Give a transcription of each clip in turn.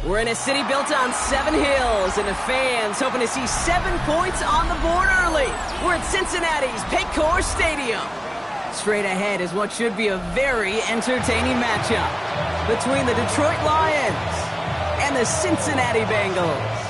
We're in a city built on 7 hills, and the fans hoping to see 7 points on the board early. We're at Cincinnati's Paycor Stadium. Straight ahead is what should be a very entertaining matchup between the Detroit Lions and the Cincinnati Bengals.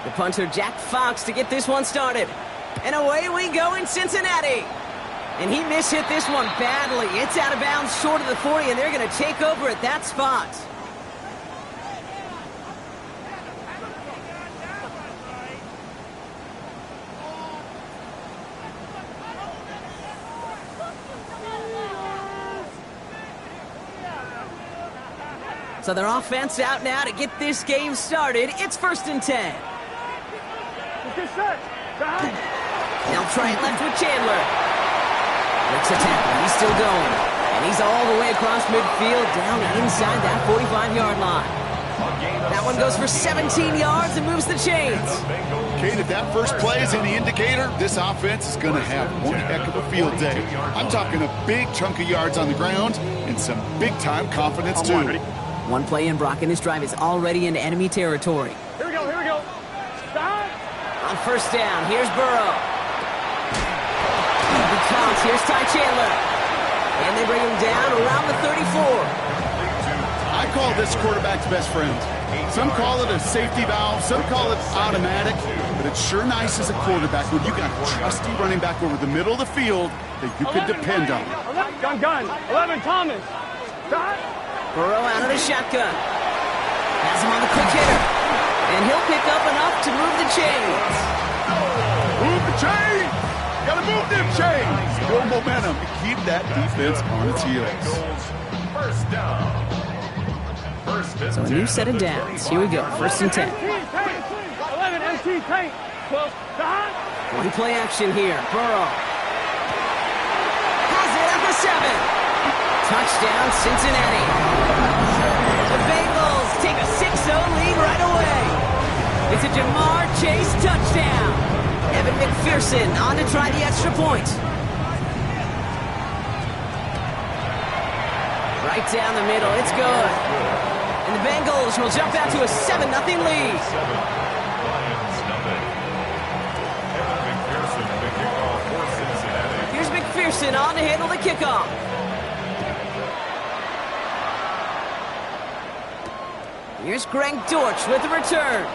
The punter, Jack Fox, to get this one started. And away we go in Cincinnati. And he mishit this one badly. It's out of bounds short of the 40, and they're going to take over at that spot. So their offense out now to get this game started. It's 1st and 10. They'll try it left with Chandler. Breaks a tackle. He's still going. And he's all the way across midfield down inside that 45-yard line. That one goes for 17 yards and moves the chains. Kate, if that first play is any indicator, this offense is going to have one heck of a field day. I'm talking a big chunk of yards on the ground and some big-time confidence, too. One play in, Brock, and this drive is already into enemy territory. Here we go. Stop. On 1st down, here's Burrow. He counts, here's Ty Chandler. And they bring him down around the 34. I call this quarterback's best friend. Some call it a safety valve, some call it automatic, but it's sure nice as a quarterback when you got a trusty running back over the middle of the field that you can depend on. Gun. 11, Thomas. Stop. Burrow out of the shotgun. Has him on the quick hitter. And he'll pick up enough to move the chains. Move the chains! Gotta move them chains! Build momentum to keep that defense on its heels. First down. So a new set of downs. Here we go. 1st and 10. 11, MT tank. 12, stop. One play action here. Burrow. Has it at the 7. Touchdown, Cincinnati. The Bengals take a 6-0 lead right away. It's a Jamar Chase touchdown. Evan McPherson on to try the extra point. Right down the middle, it's good. And the Bengals will jump out to a 7-0 lead. Here's McPherson on to handle the kickoff. Here's Greg Dortch with the return.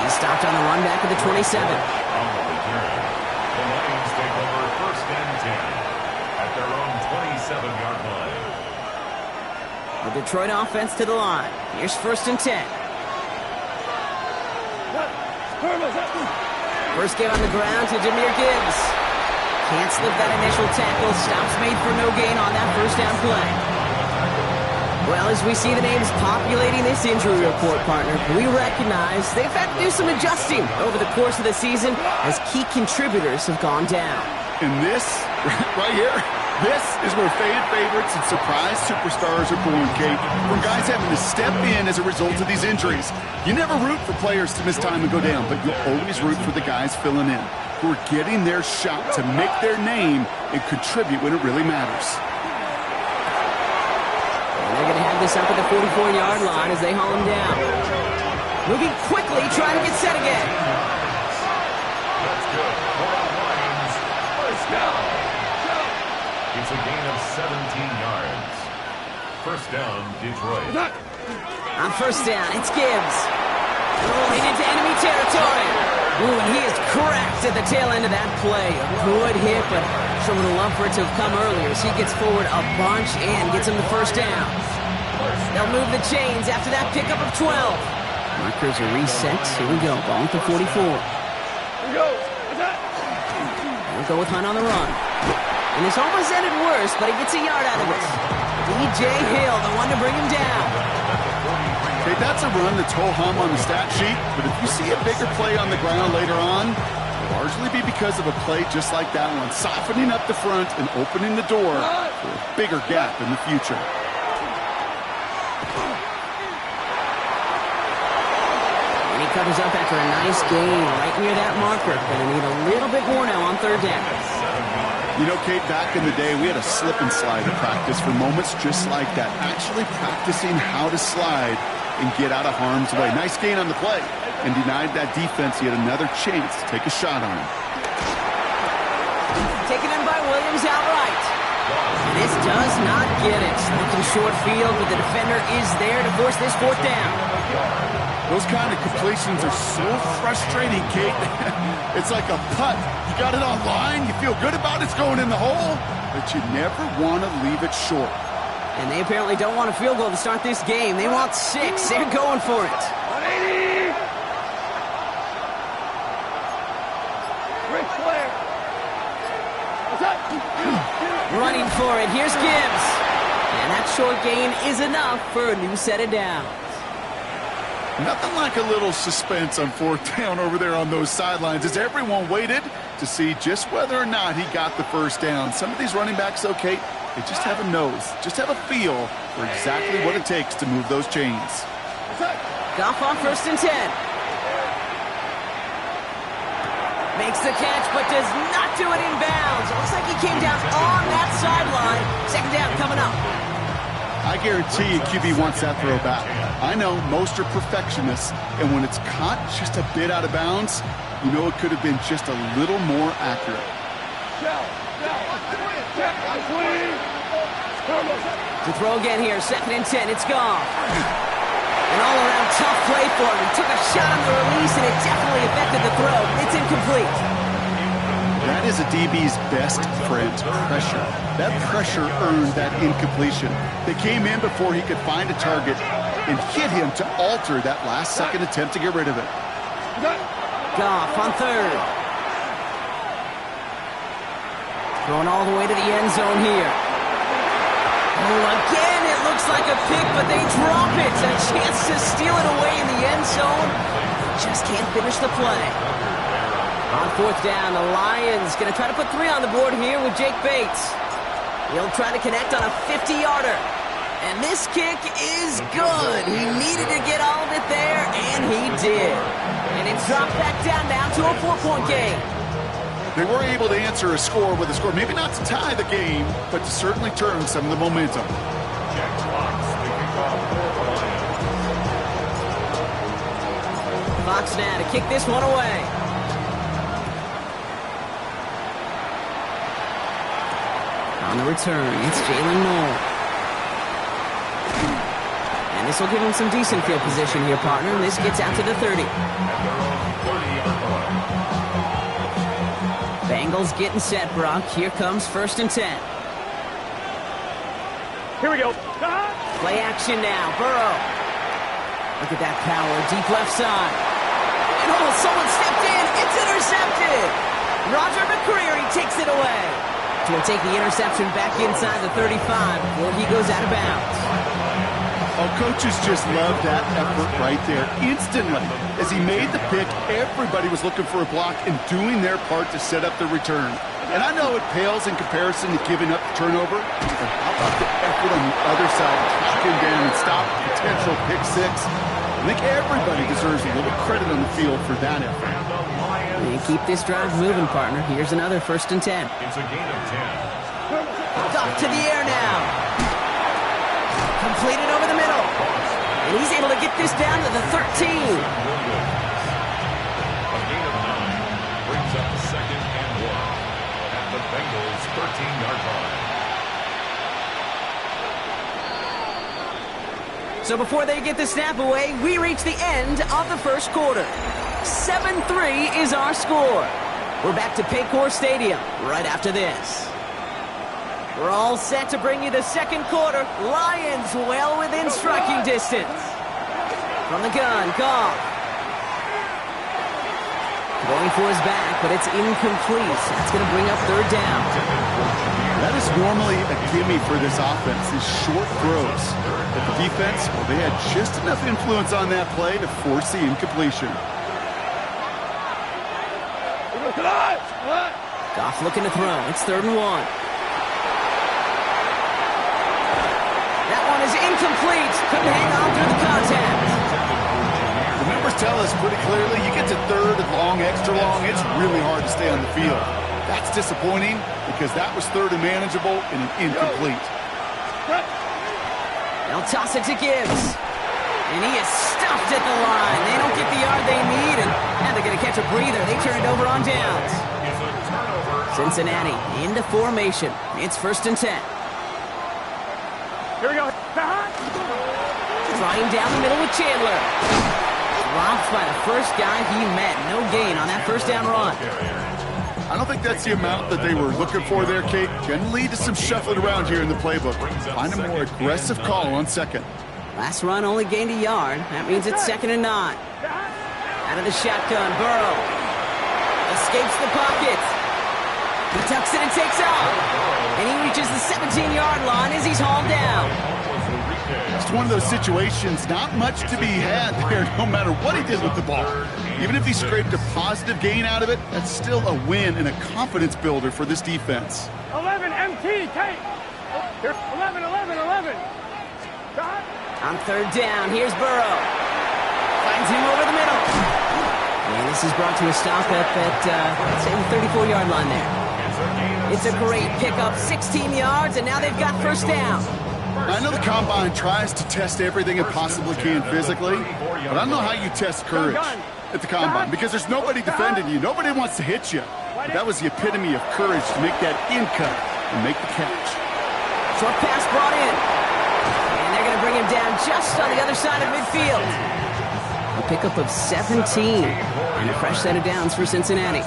He's stopped on the run back of the 27. On the return, the Lions take over 1st and 10 at their own 27-yard line. The Detroit offense to the line. Here's 1st and 10. First game on the ground to Jahmyr Gibbs. Can't slip that initial tackle. Stops made for no gain on that 1st down play. Well, as we see the names populating this injury report, partner, we recognize they've had to do some adjusting over the course of the season as key contributors have gone down. And this, right here, this is where fan favorites and surprise superstars are born, Kate. From guys having to step in as a result of these injuries. You never root for players to miss time and go down, but you'll always root for the guys filling in, who are getting their shot to make their name and contribute when it really matters. They're going to have this up at the 44-yard line as they haul him down. Moving quickly, trying to get set again. That's good. For the Lions, 1st down. It's a gain of 17 yards. 1st down, Detroit. On 1st down, it's Gibbs. Rolling into enemy territory. Ooh, and he is cracked at the tail end of that play. A good hit, but sure would have loved for it to have come earlier as he gets forward a bunch and gets him the 1st down. They'll move the chains after that pickup of 12. Markers are reset. Here we go. Ball at the 44. Here we go. We'll go with Hunt on the run. And this almost ended worse, but he gets a yard out of it. DJ Hill, the one to bring him down. Okay, that's a run that's ho-hum on the stat sheet, but if you see a bigger play on the ground later on, it'll largely be because of a play just like that one, softening up the front and opening the door for a bigger gap in the future. And he covers up after a nice gain right near that marker. Gonna need a little bit more now on third down. You know, Kate, back in the day, we had a slip and slide at practice for moments just like that. Actually practicing how to slide and get out of harm's way. Nice gain on the play and denied that defense yet another chance to take a shot on him. Taken in by Williams outright. This does not get it. Looking short field, but the defender is there to force this fourth down. Those kind of completions are so frustrating, Kate. It's like a putt. You got it on line, you feel good about it's going in the hole, but you never want to leave it short. And they apparently don't want a field goal to start this game. They want 6. They're going for it. 180. Rick Flair. What's up? Running for it. Here's Gibbs. And that short gain is enough for a new set of downs. Nothing like a little suspense on fourth down over there on those sidelines as everyone waited to see just whether or not he got the first down. Some of these running backs, okay, they just have a nose, just have a feel for exactly what it takes to move those chains. Goff on 1st and 10. Makes the catch, but does not do it in bounds. It looks like he came down on that sideline. Second down coming up. I guarantee you QB wants that throw back. I know most are perfectionists, and when it's caught just a bit out of bounds, you know it could have been just a little more accurate. To throw again here, 2nd and 10, it's gone. An all-around tough play for him. He took a shot on the release, and it definitely affected the throw. It's incomplete. That is a DB's best friend, pressure. That pressure earned that incompletion. They came in before he could find a target and hit him to alter that last-second attempt to get rid of it. Goff on 3rd. Going all the way to the end zone here. Oh, again, it looks like a pick, but they drop it. A chance to steal it away in the end zone. Just can't finish the play. On 4th down, the Lions going to try to put 3 on the board here with Jake Bates. He'll try to connect on a 50-yarder. And this kick is good. He needed to get all of it there, and he did. And it's dropped back down now to a 4-point game. They were able to answer a score with a score, maybe not to tie the game, but to certainly turn some of the momentum. Fox now to kick this one away. On the return, it's Jalen Noel. And this will give him some decent field position here, partner. And this gets out to the 30. Bengals getting set, Brock. Here comes 1st and 10. Here we go. Play action now. Burrow. Look at that power. Deep left side. And oh, someone stepped in. It's intercepted. Roger McCreary takes it away. He'll take the interception back inside the 35 before he goes out of bounds. Oh, coaches just love that effort right there. Instantly, as he made the pick, everybody was looking for a block and doing their part to set up the return. And I know it pales in comparison to giving up the turnover, but how about the effort on the other side, tracking down and stop a potential pick 6? I think everybody deserves a little credit on the field for that effort. And keep this drive moving, partner. Here's another 1st and 10. It's a gain of 10. Off to the air now. Completed over the middle. And he's able to get this down to the 13. A gain of 9 brings up 2nd and 1 at the Bengals' 13-yard line. So before they get the snap away, we reach the end of the first quarter. 7-3 is our score. We're back to Paycor Stadium right after this. We're all set to bring you the second quarter. Lions well within striking distance. From the gun, Goff. Going for his back, but it's incomplete. That's going to bring up third down. That is normally a gimme for this offense, these short throws. But the defense, well, they had just enough influence on that play to force the incompletion. Goff looking to throw. It's 3rd and 1. That one is incomplete. Couldn't hang on through the contact. The numbers tell us pretty clearly, you get to 3rd and long, extra long, it's really hard to stay on the field. That's disappointing because that was 3rd and manageable and an incomplete. They'll toss it to Gibbs. And he is stuffed at the line. They don't get the yard they need, and they're going to catch a breather. They turn it over on downs. Cincinnati into formation. It's 1st and 10. Here we go. Trying down the middle with Chandler. Dropped by the first guy he met. No gain on that 1st down run. I don't think that's the amount that they were looking for there, Kate. Can lead to some shuffling around here in the playbook. Find a more aggressive call on 2nd. Last run only gained a yard. That means it's 2nd and 9. Out of the shotgun, Burrow. Escapes the pocket. He tucks it and takes off. And he reaches the 17-yard line as he's hauled down. It's one of those situations, not much to be had there, no matter what he did with the ball. Even if he scraped a positive gain out of it, that's still a win and a confidence builder for this defense. 11 MT, Kate. 11, 11, 11. On 3rd down, here's Burrow. Finds him over the middle. And this is brought to a stop at say, the 34-yard line there. It's a great pickup, 16 yards, and now they've got 1st down. I know the Combine tries to test everything it possibly can physically, but I don't know how you test courage at the Combine because there's nobody defending you. Nobody wants to hit you. But that was the epitome of courage to make that in-cut and make the catch. Short pass brought in. And they're going to bring him down just on the other side of midfield. A pickup of 17. And a fresh set of downs for Cincinnati.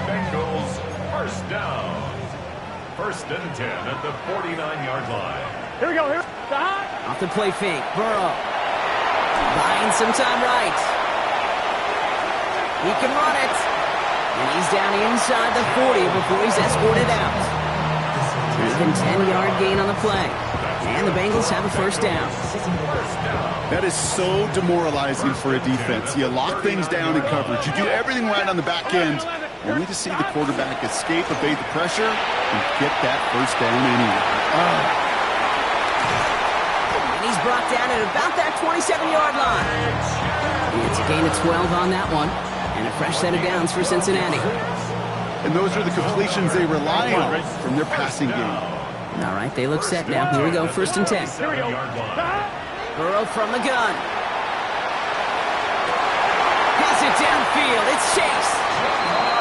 Bengals 1st down. 1st and 10 at the 49-yard line. Here we go. Here. Off the play fake. Burrow. Buying some time right. He can run it. And he's down inside the 40 before he's escorted out. Even 10-yard gain on the play. And the Bengals have a 1st down. That is so demoralizing for a defense. You lock things down in coverage. You do everything right on the back end, only to see the quarterback escape, evade the pressure, and get that 1st down anyway. And he's brought down at about that 27-yard line. It's a gain of 12 on that one. And a fresh set of downs for Cincinnati. And those are the completions they rely on from their passing game. All right, they look set now. Here we go, 1st and 10. Burrow from the gun. Pass it downfield. It's Chase.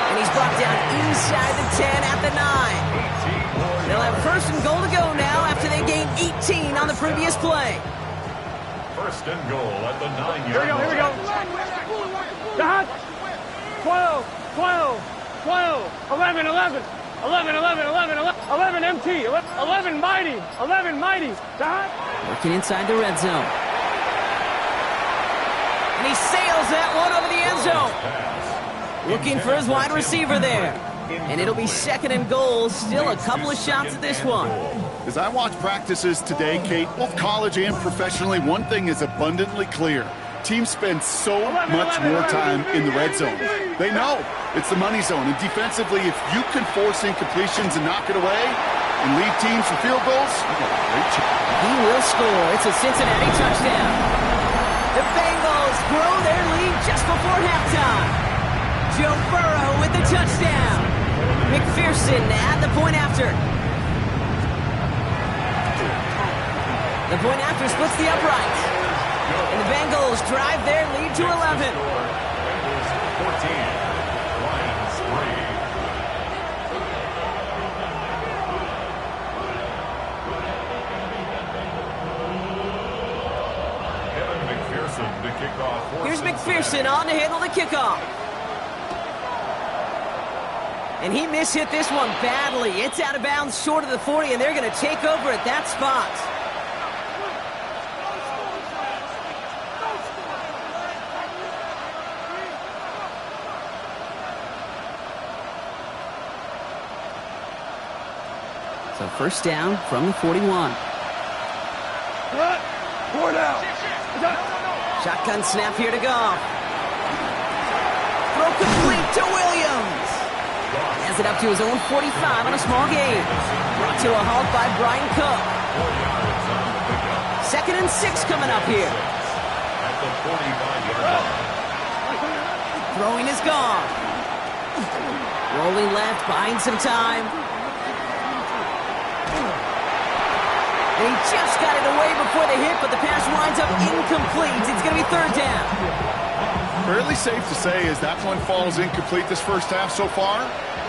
And he's brought down inside the 10 at the 9. They'll have 1st and goal to go now after they gained 18 on the previous play. 1st and goal at the 9-yard line. Here we go. 12, 12, 12, 11, 11, 11, 11, 11, 11 MT, 11 mighty, 11 mighty. Working inside the red zone. And he sails that one over the end zone. Looking for his wide receiver there. And it'll be 2nd and goal. Still a couple of shots at this one. As I watch practices today, Kate, both college and professionally, one thing is abundantly clear. Teams spend so much more time in the red zone. They know it's the money zone. And defensively, if you can force incompletions and knock it away and lead teams for field goals, you got a great chance. He will score. It's a Cincinnati touchdown. The Bengals grow their lead just before halftime. Joe Burrow with the touchdown. McPherson at the point after. The point after splits the upright. And the Bengals drive their lead to 11. Bengals 14, Lions 3. Kevin McPherson to kick off. Here's McPherson on to handle the kickoff. And he mishit this one badly. It's out of bounds short of the 40, and they're going to take over at that spot. So first down from the 41. Four down. Shotgun snap here to Goff. Throw complete to Williams. Has it up to his own 45 on a small gain. Brought to a halt by Brian Cook. 2nd and 6 coming up here. At the 45-yard line. Throwing is Goff. Rolling left, buying some time. And he just got it away before the hit, but the pass winds up incomplete. It's going to be 3rd down. Fairly safe to say as that one falls incomplete this first half so far,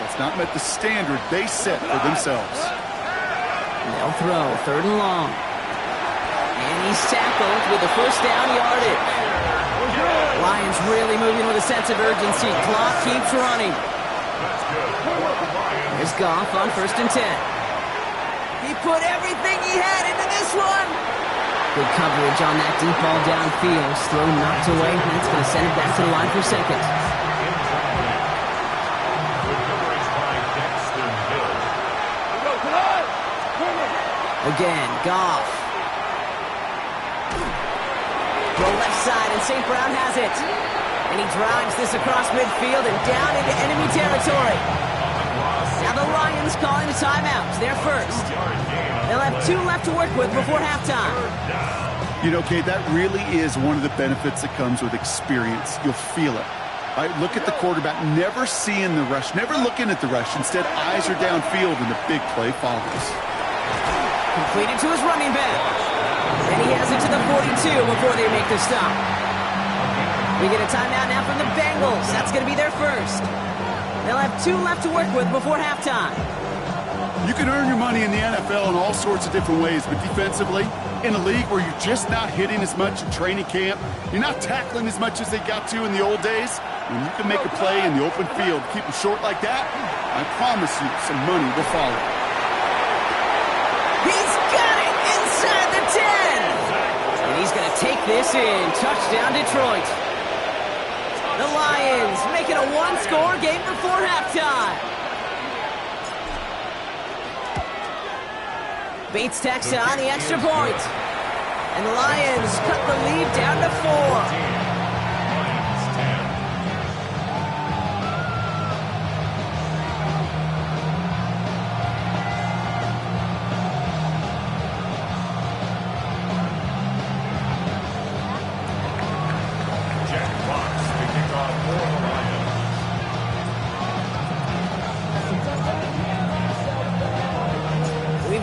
it's not met the standard they set for themselves. They'll throw 3rd and long. And he's tackled with the first down yardage. Lions really moving with a sense of urgency. Clock keeps running. Here's Goff on 1st and 10. He put everything he had into this one. Good coverage on that deep ball downfield. Throw knocked away. That's going to send it back to the line for 2nd. Again, Goff. Throw left side, and St. Brown has it. And he drives this across midfield and down into enemy territory. Now the Lions calling a timeout. They're first. They'll have 2 left to work with before halftime. You know, Kate, that really is one of the benefits that comes with experience. You'll feel it. Right? Look at the quarterback, never seeing the rush, never looking at the rush. Instead, eyes are downfield, and the big play follows. Completed to his running back. And he has it to the 42 before they make the stop. We get a timeout now from the Bengals. That's going to be their first. They'll have 2 left to work with before halftime. You can earn your money in the NFL in all sorts of different ways, but defensively, in a league where you're just not hitting as much in training camp, you're not tackling as much as they got to in the old days, when you can make a play in the open field, keep them short like that, I promise you some money will follow. He's got it inside the 10. And he's going to take this in. Touchdown, Detroit. The Lions make it a 1-score game before halftime. Bates tacks on the extra point. And the Lions cut the lead down to 4.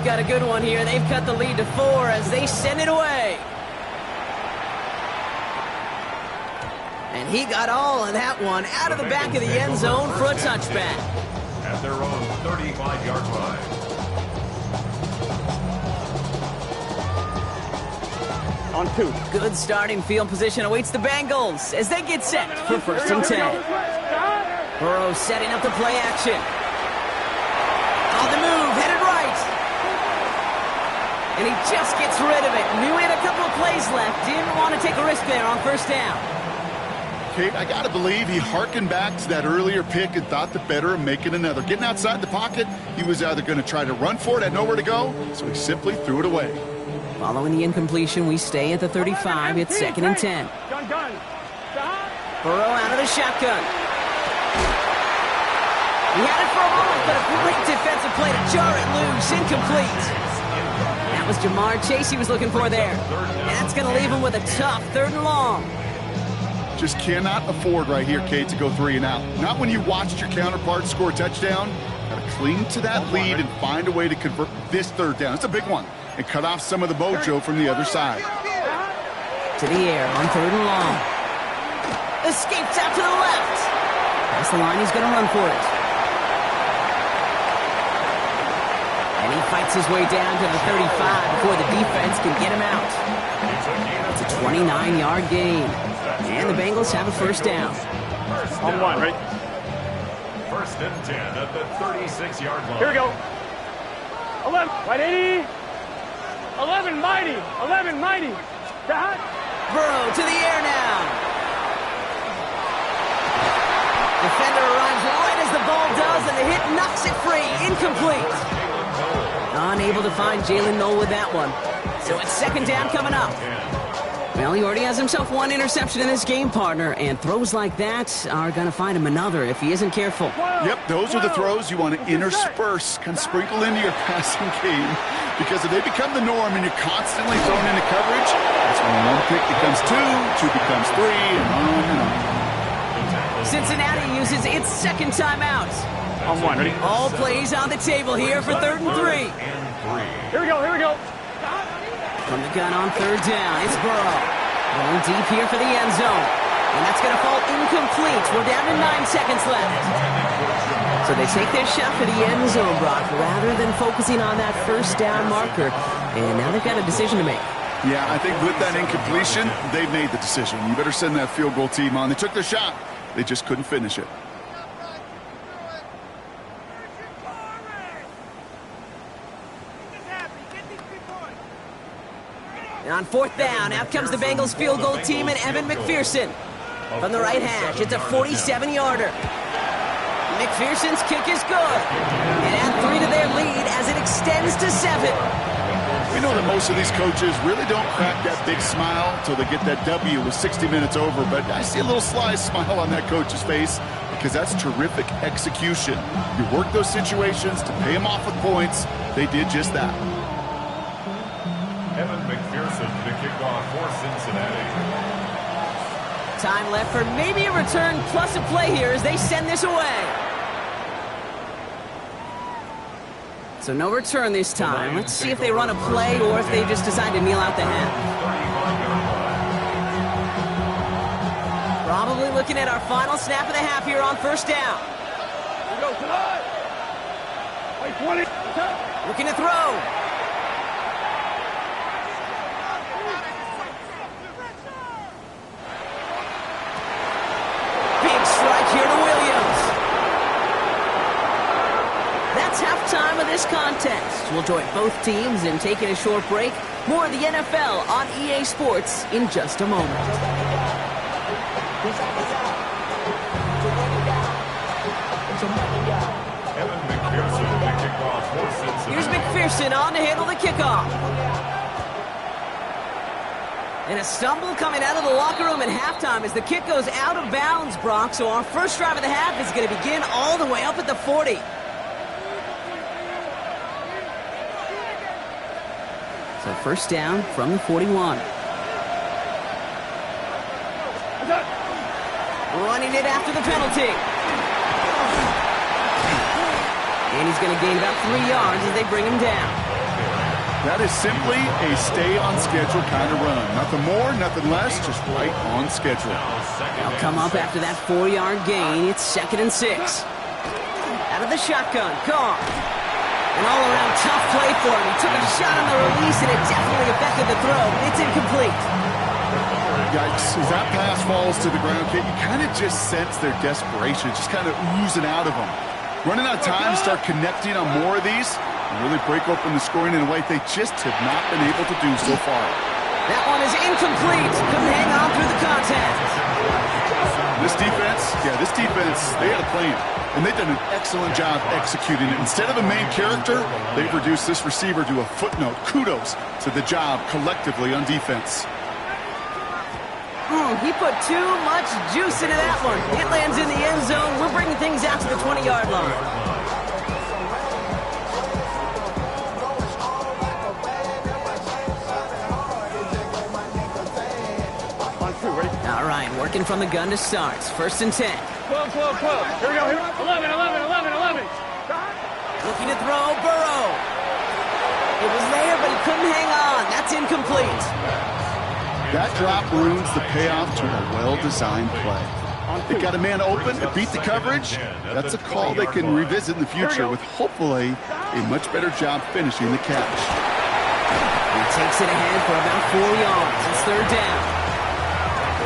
Got a good one here. They've cut the lead to 4 as they send it away. And he got all of that one out of the back of the end zone for a touchback. At their own 35-yard line. On 2. Good starting field position awaits the Bengals as they get set for 1st and 10. Burrow setting up the play action. On the move, headed right. And he just gets rid of it. Knew he had a couple of plays left. Didn't want to take a risk there on 1st down. Kate, I got to believe he hearkened back to that earlier pick and thought the better of making another. Getting outside the pocket, he was either going to try to run for it, had nowhere to go, so he simply threw it away. Following the incompletion, we stay at the 35. It's 2nd and 10. Burrow out of the shotgun. He had it for a moment, but a great defensive play to jar it loose. Incomplete. That was Jamar Chase he was looking for there. And that's going to leave him with a tough 3rd and long. Just cannot afford right here, Kate, to go 3 and out. Not when you watched your counterpart score a touchdown. Got to cling to that lead and find a way to convert this 3rd down. It's a big one. And cut off some of the mojo from the other side. To the air on 3rd and long. Escapes out to the left. That's the line. He's going to run for it. And he fights his way down to the 35 before the defense can get him out. It's a 29-yard gain. And the Bengals have a 1st down. On 1, right? First and 10 at the 36-yard line. Here we go. 11, right 80. 11, mighty. 11, mighty. That. Burrow to the air now. Defender arrives right as the ball does, and the hit knocks it free. Incomplete. Unable to find Jalen Noel with that one. So it's second down coming up. Well, he already has himself one interception in this game, partner, and throws like that are going to find him another if he isn't careful. Yep, those are the throws you want to intersperse, kind of sprinkle into your passing game, because if they become the norm and you're constantly thrown into coverage, that's when one pick becomes two becomes three, and on and on. Cincinnati uses its second timeout. On one, ready? All plays on the table here for 3rd and 3. Here we go, here we go. From the gun on 3rd down, it's Burrow. Going deep here for the end zone. And that's going to fall incomplete. We're down to 9 seconds left. So they take their shot for the end zone, Brock, rather than focusing on that first down marker. And now they've got a decision to make. Yeah, I think with that incompletion, they've made the decision. You better send that field goal team on. They took their shot. They just couldn't finish it. And on 4th down, out comes the Bengals field goal team and Evan McPherson. From the right hash, it's a 47-yarder. McPherson's kick is good. And add 3 to their lead as it extends to 7. We know that most of these coaches really don't crack that big smile until they get that W with 60 minutes over, but I see a little sly smile on that coach's face because that's terrific execution. You work those situations to pay them off with points. They did just that. Evan McPherson to kick off for Cincinnati. Time left for maybe a return plus a play here as they send this away. So no return this time. Let's see if they run a play or if they just decide to kneel out the half. Probably looking at our final snap of the half here on 1st down. Here we go, tonight. Wait, 20. Looking to throw. Here to Williams. That's halftime of this contest. We'll join both teams in taking a short break. More of the NFL on EA Sports in just a moment. Evan McPherson to kick off for Cincinnati. Here's McPherson on to handle the kickoff. And a stumble coming out of the locker room at halftime as the kick goes out of bounds, Brock. So our first drive of the half is going to begin all the way up at the 40. So 1st down from the 41. Running it after the penalty. And he's going to gain about 3 yards as they bring him down. That is simply a stay-on-schedule kind of run. Nothing more, nothing less, just right on schedule. They'll come up after that 4-yard gain. It's 2nd and 6. Out of the shotgun, Carr. An all-around tough play for him. He took a shot on the release, and it definitely affected the throw. It's incomplete. Yikes. As that pass falls to the ground, Kate, you kind of just sense their desperation, just kind of oozing out of them. Running out of time to start connecting on more of these and really break open the scoring in a way they just have not been able to do so far. That one is incomplete. Couldn't hang on through the contact. This defense, they had a plan, and they've done an excellent job executing it. Instead of a main character, they've reduced this receiver to a footnote. Kudos to the job collectively on defense. He put too much juice into that one. It lands in the end zone. We're bringing things out to the 20-yard line. All right, working from the gun to start. 1st and 10. 12, 12, 12. Here we go. Here. 11, 11, 11, 11. Looking to throw, Burrow. It was there, but he couldn't hang on. That's incomplete. That drop ruins the payoff to a well-designed play. They got a man open to beat the coverage. That's a call they can revisit in the future with hopefully a much better job finishing the catch. He takes it ahead for about 4 yards. It's 3rd down.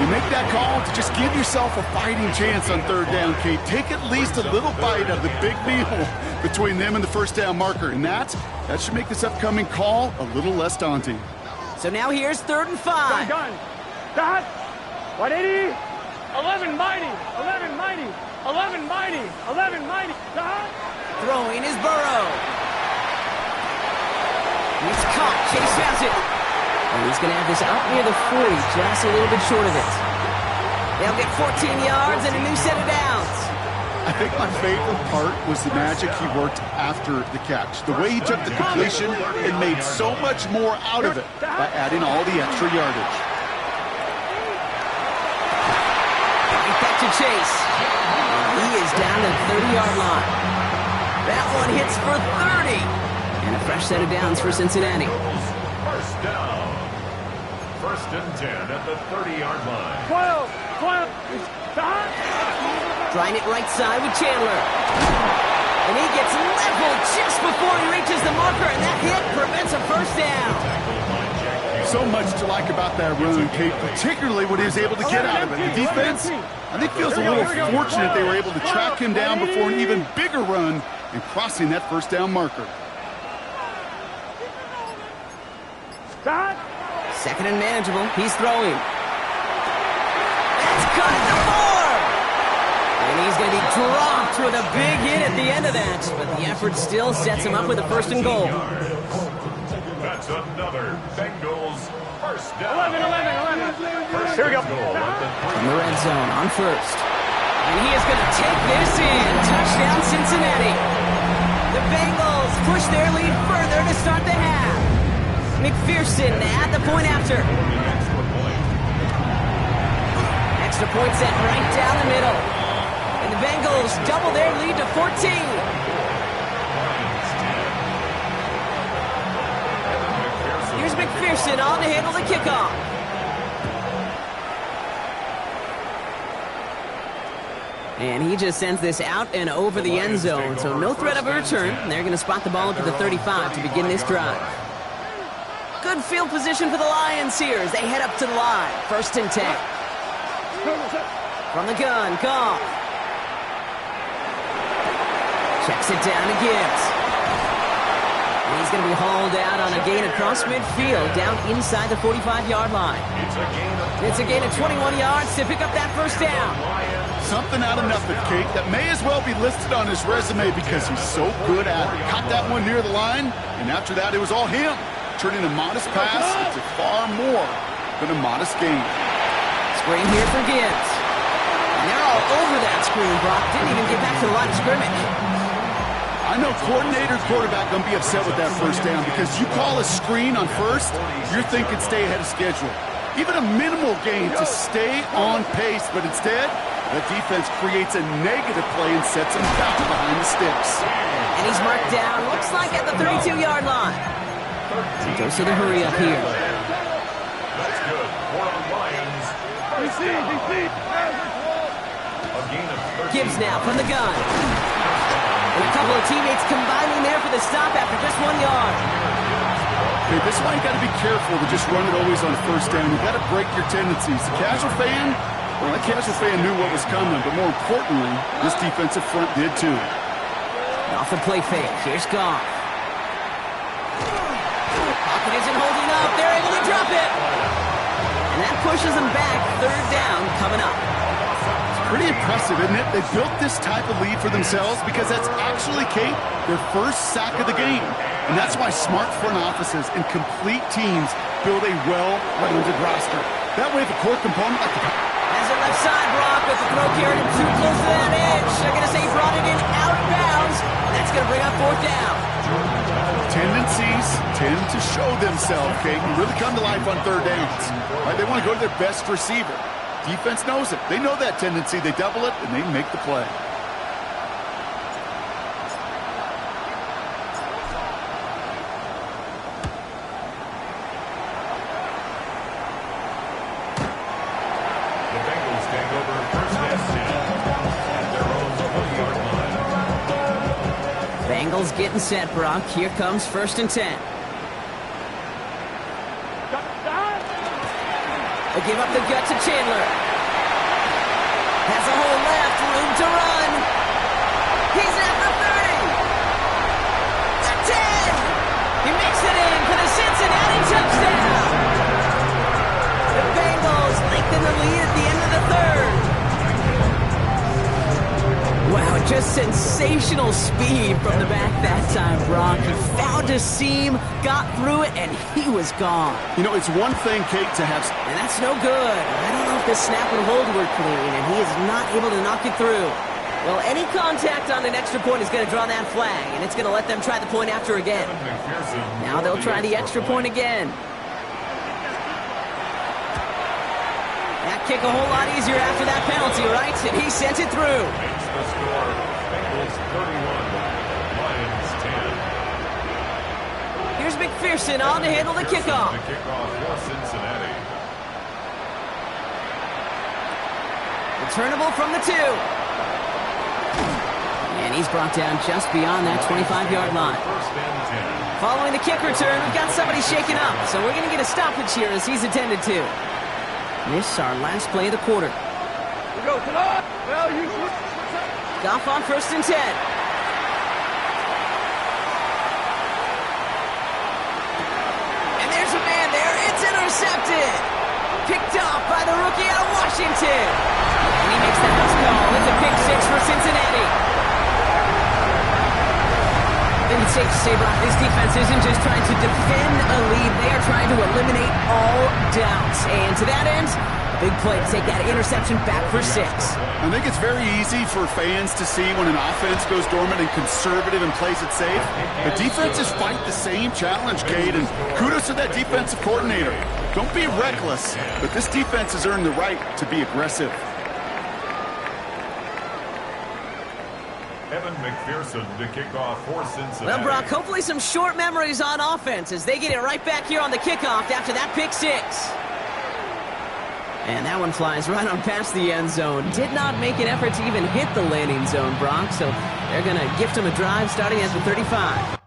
You make that call to just give yourself a fighting chance on third down, Kate. Take at least a little bite out of the big meal between them and the first down marker. And that should make this upcoming call a little less daunting. So now here's 3rd and 5. Done. Dot. 180. 11 mighty. 11 mighty. 11 mighty. 11 mighty. Dot. Throwing is Burrow. He's caught. Chase has it. And he's going to have this out near the 40, just a little bit short of it. They'll get 14 yards and a new set of downs. I think my favorite part was the magic he worked after the catch. The way he took the completion and made so much more out of it by adding all the extra yardage. Right back to Chase. He is down to the 30-yard line. That one hits for 30. And a fresh set of downs for Cincinnati. First down. 1st and 10 at the 30-yard line. 12. Trying it right side with Chandler. And he gets leveled just before he reaches the marker, and that hit prevents a first down. So much to like about that run, Kate, particularly what he was able to get out of it. The defense, I think, feels a little fortunate they were able to track him down before an even bigger run and crossing that first down marker. Dot. 2nd and manageable. He's throwing. That's cut at the 4. And he's going to be dropped with a big hit at the end of that. But the effort still sets him up with a 1st and goal. That's another Bengals first down. 11. Here we go. From the red zone on 1st. And he is going to take this in. Touchdown, Cincinnati. The Bengals push their lead further to start the half. McPherson at the point after. Extra point set right down the middle. And the Bengals double their lead to 14. Here's McPherson on to handle the kickoff. And he just sends this out and over the end zone. So no threat of a return. They're going to spot the ball up at the 35 to begin this drive. Good field position for the Lions here as they head up to the line. 1st and 10. From the gun, Goff. Checks it down to Gibbs. And he's going to be hauled out on a gain across midfield, down inside the 45-yard line. It's a gain of 21 yards to pick up that first down. Something out of nothing, Kate, that may as well be listed on his resume because he's so good at it. Caught that one near the line, and after that, it was all him. Turning a modest pass into far more than a modest gain. Screen here for Gibbs. And they're all over that screen, Brock. Didn't even get back to the line of scrimmage. I know coordinator, quarterback going to be upset with that first down because you call a screen on 1st, you're thinking stay ahead of schedule. Even a minimal gain to stay on pace, but instead, the defense creates a negative play and sets him down behind the sticks. And he's marked down, looks like at the 32-yard line. Goes to the hurry up here. That's good. For the Lions. Gibbs now from the gun. And a couple of teammates combining there for the stop after just 1 yard. Okay, this is why you got to be careful to just run it always on 1st down. You got to break your tendencies. The casual fan, well, that casual fan knew what was coming, but more importantly, this defensive front did too. Off the play fake. Here's Goff. Pocket isn't holding up. They're able to drop it. And that pushes them back. 3rd down coming up. It's pretty impressive, isn't it? They built this type of lead for themselves because that's actually, Kate, their first sack of the game. And that's why smart front offices and complete teams build a well-rounded roster. That way, if a core component like the... Has it left side, Brock, with the throw carried him too close to that edge. They're going to say he brought it in out of bounds. And that's going to bring up 4th down. Tendencies tend to show themselves, Kate, and really come to life on 3rd downs. Right? They want to go to their best receiver. Defense knows it. They know that tendency. They double it, and they make the play. The Bengals take over 1st and 10 at their own 20-yard line. Bengals getting set, Brock. Here comes 1st and 10. They give up the gut to Chandler. Has a hole left, room to run. He's at the 30. The 10. He makes it in for the Cincinnati touchdown. The Bengals lengthen the lead at the end of the third. Wow, just sensational speed from the back that time, Brock. He found a seam, got through it, and he was gone. You know, it's one thing, Kate, to have... And that's no good. I don't know if this snap and hold were clean, and he is not able to knock it through. Well, any contact on an extra point is going to draw that flag, and it's going to let them try the point after again. Now they'll try the extra point again. That kick a whole lot easier after that penalty, right? And he sent it through. The score, Bengals 31, Lions 10. Here's McPherson on to handle the kickoff. The kickoff for Cincinnati. Returnable from the 2. And he's brought down just beyond that 25-yard line. First and 10. Following the kick return, we've got somebody shaken up, so we're going to get a stoppage here as he's attended to. This is our last play of the quarter. We go to the... Well, you... Goff on first and 10. And there's a man there. It's intercepted. Picked off by the rookie out of Washington. And he makes the house call. It's a pick 6 for Cincinnati. I think it's safe to say, Brock, this defense isn't just trying to defend a lead. They are trying to eliminate all doubts. And to that end, big play to take that interception back for 6. I think it's very easy for fans to see when an offense goes dormant and conservative and plays it safe. The defenses fight the same challenge, Cade, and kudos to that defensive coordinator. Don't be reckless, but this defense has earned the right to be aggressive. Evan McPherson to kick off for Cincinnati. Well, Brock, hopefully some short memories on offense as they get it right back here on the kickoff after that pick 6. And that one flies right on past the end zone. Did not make an effort to even hit the landing zone, Brock, so they're going to gift him a drive starting at the 35.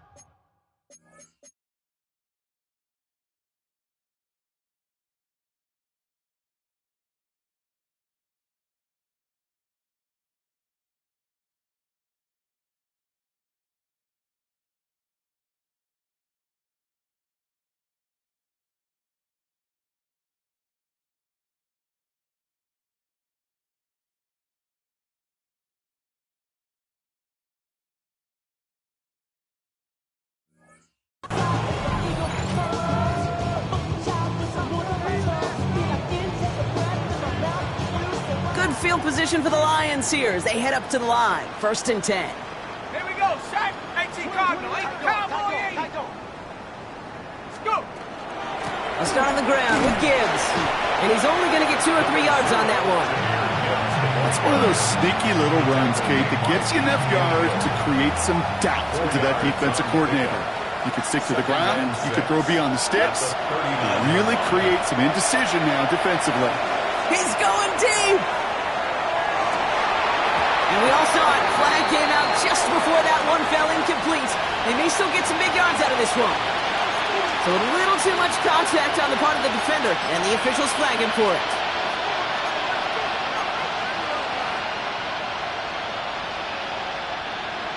Good field position for the Lions here as they head up to the line. First and 10. Here we go, Shaq. 18 Cardinal, 8 Cowboy, 8. Let's go. A start on the ground with Gibbs. And he's only going to get 2 or 3 yards on that one. That's one of those sneaky little runs, Kate, that gets you enough yards to create some doubt into that defensive coordinator. You could stick to the ground, you could throw beyond the sticks, and really create some indecision now defensively. He's going deep. And we all saw it. Flag came out just before that one fell incomplete. They may still get some big yards out of this one. So a little too much contact on the part of the defender, and the officials flagging for it.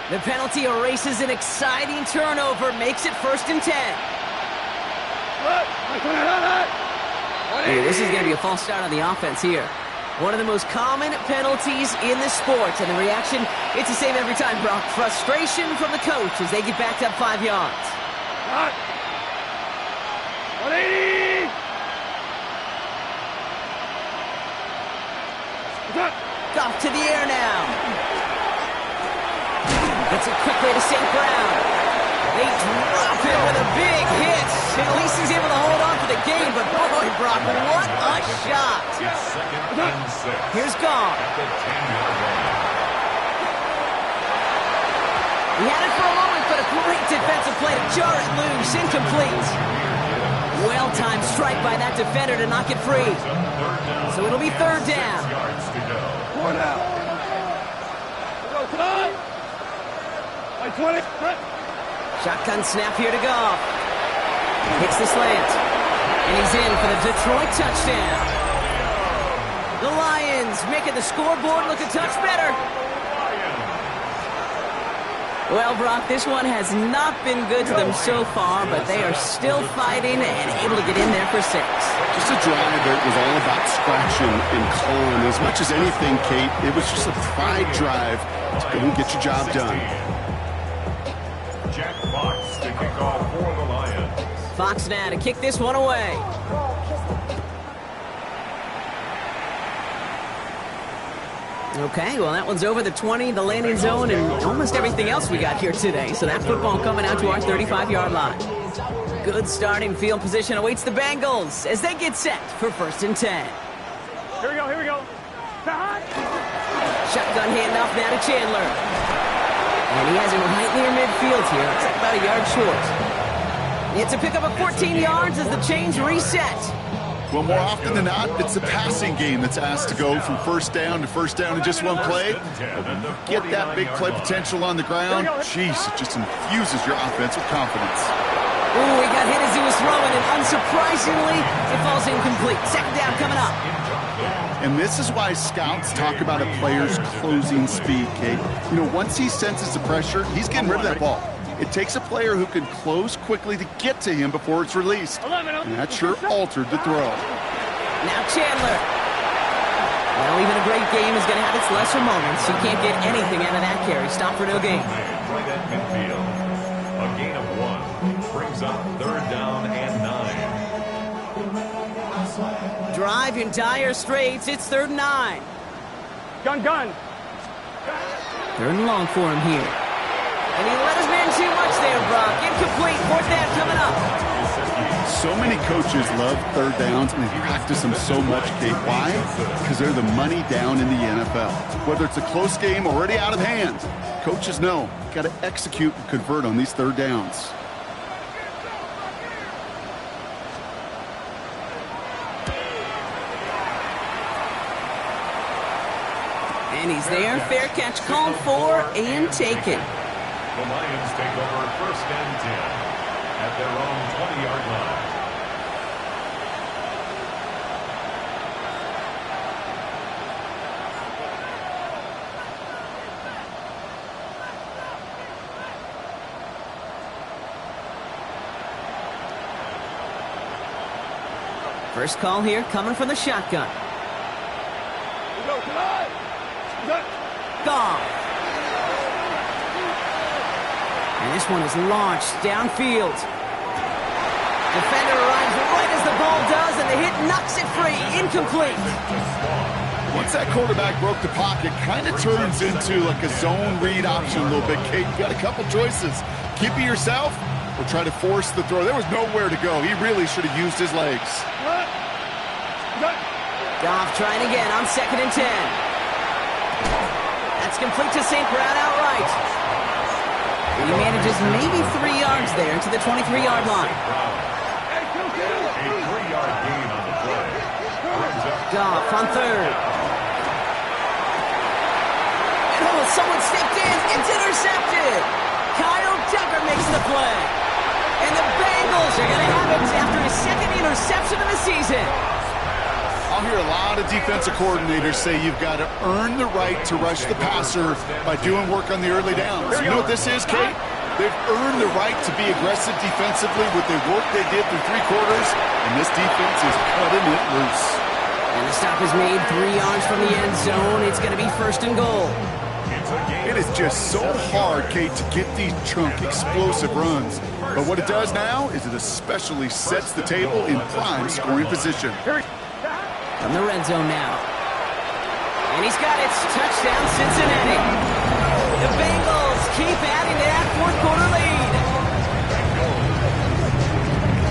The penalty erases an exciting turnover, makes it first and 10. Hey, this is going to be a false start on the offense here. One of the most common penalties in the sport, and the reaction, it's the same every time, Brock. Frustration from the coach as they get backed up 5 yards. 180! Off to the air now. Gets it quickly to St. Brown. They drop him with a big hit. At least he's able to hold on for the game, but boy, Brock, what a shot. It's second and 6. Here's Goff. At the 10-yard line. He had it for a moment, but a great defensive play to jar it loose. Incomplete. Well-timed strike by that defender to knock it free. So it'll be third down. 6 yards to go. Four down. Go to the line. 20. Shotgun snap here to Goff. Hits the slant. And he's in for the Detroit touchdown. The Lions making the scoreboard look a touch better. Well, Brock, this one has not been good to them so far, but they are still fighting and able to get in there for 6. Just a drive that was all about scratching and clawing. As much as anything, Kate, it was just a pride drive to go and get your job done. Jack Fox to kick off for the Lions. Fox now to kick this one away. Okay, well, that one's over the 20, the landing zone, and almost everything else we got here today. So that football coming out to our 35-yard line. Good starting field position awaits the Bengals as they get set for 1st and 10. Here we go, here we go. Shotgun handoff now to Chandler. And he has him right near midfield here. It's about a yard short. It's a pickup of 14 yards as the chains reset. Well, more often than not, it's the passing game that's asked to go from first down in just one play. Get that big play potential on the ground. Jeez, it just infuses your offense with confidence. Ooh, he got hit as he was throwing, and unsurprisingly, it falls incomplete. 2nd down coming up. And this is why scouts talk about a player's closing speed, Kate. You know, once he senses the pressure, he's getting rid of that ball. It takes a player who can close quickly to get to him before it's released. And that sure altered the throw. Now Chandler. Well, even a great game is going to have its lesser moments. You can't get anything out of that carry. Stop for no gain. Right at midfield. A gain of 1 brings up 3rd down and 9. Drive in dire straits. It's 3rd and 9. Gun. 3rd and long for him here. And he let his man too much there, Brock. Incomplete. 4th down coming up. So many coaches love 3rd downs, and they practice them so much, Kate. Why? Because they're the money down in the NFL. Whether it's a close game already out of hand, coaches know got to execute and convert on these 3rd downs. And he's there. Fair catch called for and taken. The Lions take over 1st and 10 at their own 20-yard line. First call here coming from the shotgun. Goff. And this one is launched downfield. Defender arrives right as the ball does, and the hit knocks it free. Incomplete. Once that quarterback broke the pocket, kind of turns into like a zone read option a little bit, Kate. You got a couple choices. Keep it yourself or try to force the throw. There was nowhere to go. He really should have used his legs. Goff trying again on 2nd and 10. That's complete to St. Brown outright. And he manages maybe 3 yards there into the 23-yard line. A 3-yard gain on the play. Goff on 3rd. And someone stepped in. It's intercepted. Kyle Tucker makes the play. And the Bengals are going to have it after his 2nd interception of the season. I'll hear a lot of defensive coordinators say you've got to earn the right to rush the passer by doing work on the early downs. You know what this is, Kate? They've earned the right to be aggressive defensively with the work they did through 3 quarters, and this defense is cutting it loose. And the stop is made 3 yards from the end zone. It's going to be 1st and goal. It is just so hard, Kate, to get these chunk, explosive runs. But what it does now is it especially sets the table in prime scoring position. From the red zone now. And he's got it. Touchdown, Cincinnati. The Bengals keep adding to that 4th quarter lead.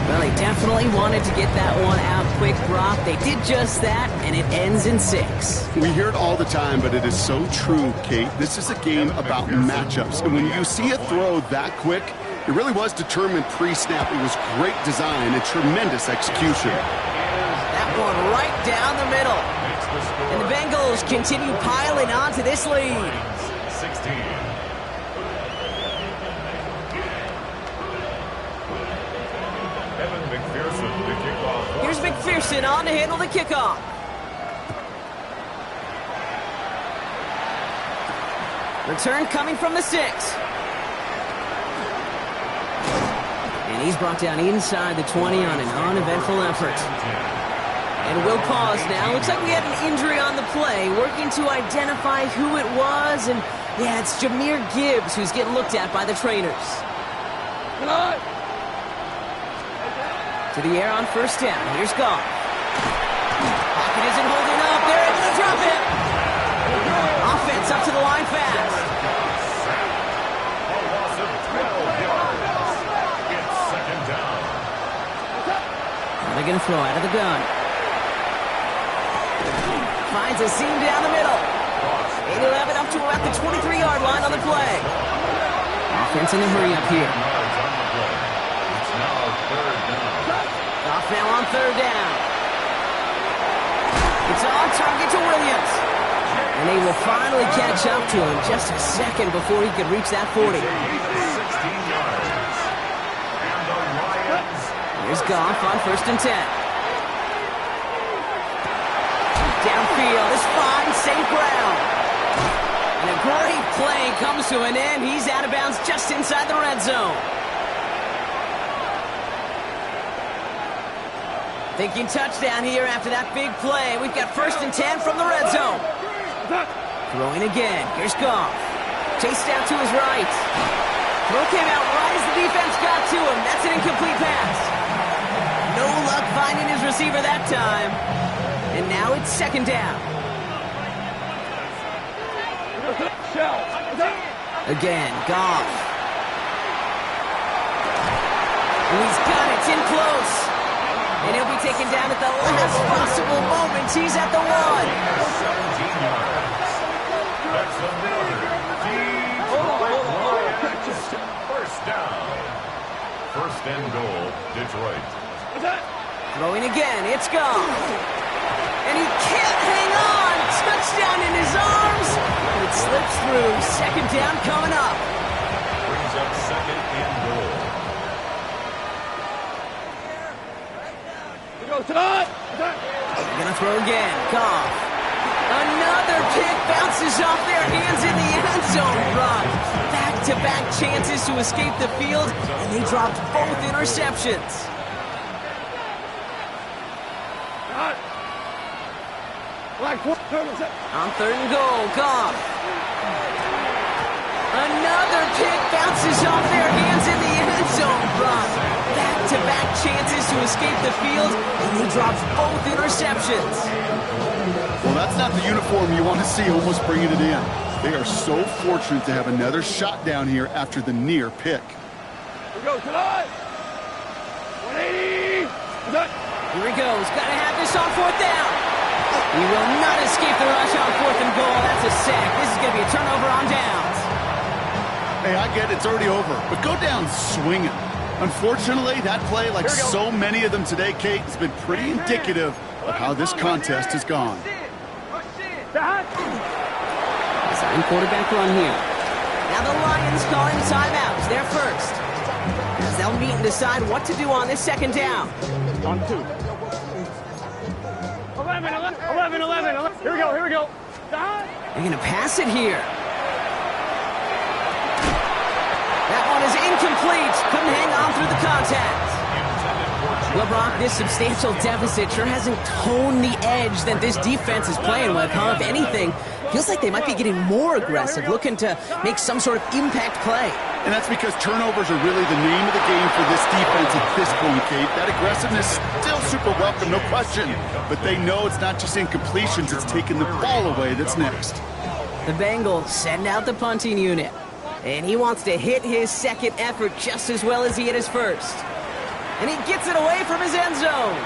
Well, they definitely wanted to get that one out quick, Brock. They did just that, and it ends in 6. We hear it all the time, but it is so true, Kate. This is a game about matchups. And when you see a throw that quick, it really was determined pre-snap. It was great design and tremendous execution. That one right down the middle. And the Bengals continue piling on to this lead. 16. Here's McPherson on to handle the kickoff. Return coming from the 6. And he's brought down inside the 20 on an uneventful effort. And we'll pause now. Looks like we had an injury on the play. Working to identify who it was. And yeah, it's Jahmyr Gibbs who's getting looked at by the trainers. To the air on first down. Here's Goff. Pocket isn't holding up. They're able to drop it. Offense up to the line fast. A loss of 12 yards. It's second down. They're going to throw out of the gun. Finds a seam down the middle. And he'll have it up to about the 23-yard line on the play. Offense in a hurry up here. It's now third down. Goff now on third down. It's on target to Williams. And they will finally catch up to him just a second before he could reach that 40. 16 yards. And the Lions. Here's Goff on first and 10. Downfield is fine, safe ground. And a great play comes to an end. He's out of bounds just inside the red zone. Thinking touchdown here after that big play. We've got first and 10 from the red zone. Throwing again. Here's Goff. Chased out to his right. Throw came out right as the defense got to him. That's an incomplete pass. No luck finding his receiver that time. And now it's second down. Again, Goff. And he's got it. It's in close. And he'll be taken down at the last possible moment. He's at the 1. 17 yards. That's another Detroit Lions. First down. First and goal, Detroit. Throwing again. It's Goff. And he can't hang on. Touchdown in his arms. It slips through. Second down coming up. Brings up second and goal. They're going to throw again. Goff. Another pick bounces off their hands in the end zone run. Back-to-back chances to escape the field, and they dropped both interceptions. On third and goal, Goff. Another pick bounces off their hands in the end zone run. Back-to-back chances to escape the field, and they dropped both interceptions. Well, that's not the uniform you want to see almost bringing it in. They are so fortunate to have another shot down here after the near pick. Here we go, tonight. 180. Here he goes. Got to have this on fourth down. He will not escape the rush on fourth and goal. That's a sack. This is going to be a turnover on downs. Hey, I get it's already over, but go down swinging. Unfortunately, that play, like so many of them today, Kate, has been pretty indicative of how this contest has gone. Design quarterback run here. Now the Lions calling timeouts. They're first. As they'll meet and decide what to do on this second down. On 2. 11. Here we go. They're going to pass it here. That one is incomplete. Couldn't hang on through the contact. Well, Brock, this substantial deficit sure hasn't toned the edge that this defense is playing with, huh? If anything, feels like they might be getting more aggressive, looking to make some sort of impact play. And that's because turnovers are really the name of the game for this defense at this point, Kate. That aggressiveness still super welcome, no question. But they know it's not just incompletions, it's taking the ball away that's next. The Bengals send out the punting unit. And he wants to hit his second effort just as well as he hit his first. And he gets it away from his end zone.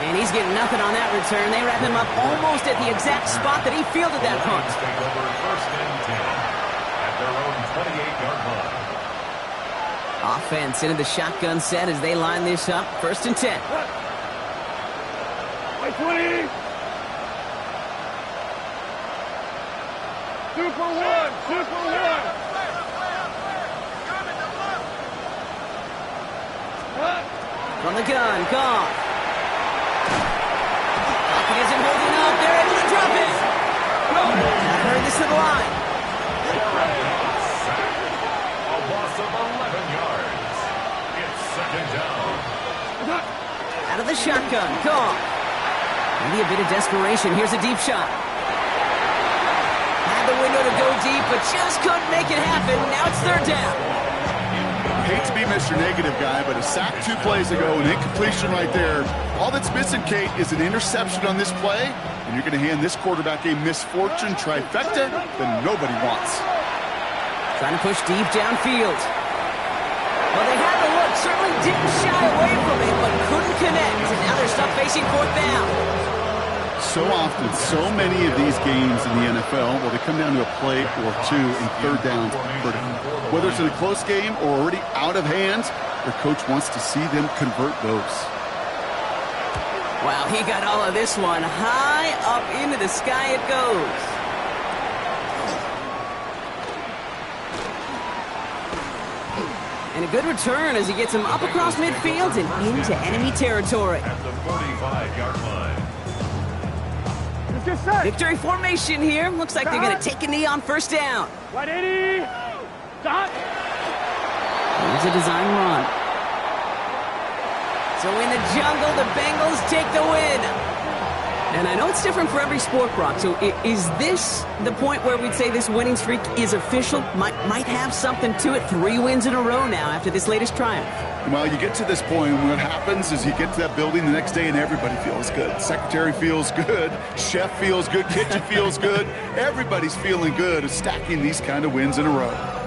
And he's getting nothing on that return. They wrap him up almost at the exact spot that he fielded that punt. Take over first and 10 at their own 28-yard line. Offense into the shotgun set as they line this up. First and 10. Wait, 20. Super one. From the gun, Goff. Pocket isn't holding up. They're able to drop it. line. Sack. A loss of 11 yards. It's second down. Out of the shotgun. Call. Maybe a bit of desperation. Here's a deep shot. Had the window to go deep, but just couldn't make it happen. Now it's third down. Hate to be Mr. Negative guy, but a sack 2 plays ago, an incompletion right there. All that's missing, Kate, is an interception on this play, and you're going to hand this quarterback a misfortune trifecta that nobody wants. Trying to push deep downfield. Well, they had the look, certainly didn't shy away from it, but couldn't connect, and now they're stuck facing fourth down. So often, so many of these games in the NFL, well, they come down to a play or two in third downs. Whether it's in a close game or already out of hands, their coach wants to see them convert those. Wow, he got all of this one. High up into the sky it goes. And a good return as he gets him up across midfield and into enemy territory. At the 45-yard line. Let's get set. Victory formation here. Looks like they're going to take a knee on first down. Right 80. Dot. Here's a design run. So in the jungle, the Bengals take the win. And I know it's different for every sport, Brock. So is this the point where we'd say this winning streak is official? Might have something to it. 3 wins in a row now after this latest triumph. Well, you get to this point, and what happens is you get to that building the next day and everybody feels good. Secretary feels good, chef feels good, kitchen feels good. Everybody's feeling good of stacking these kind of wins in a row.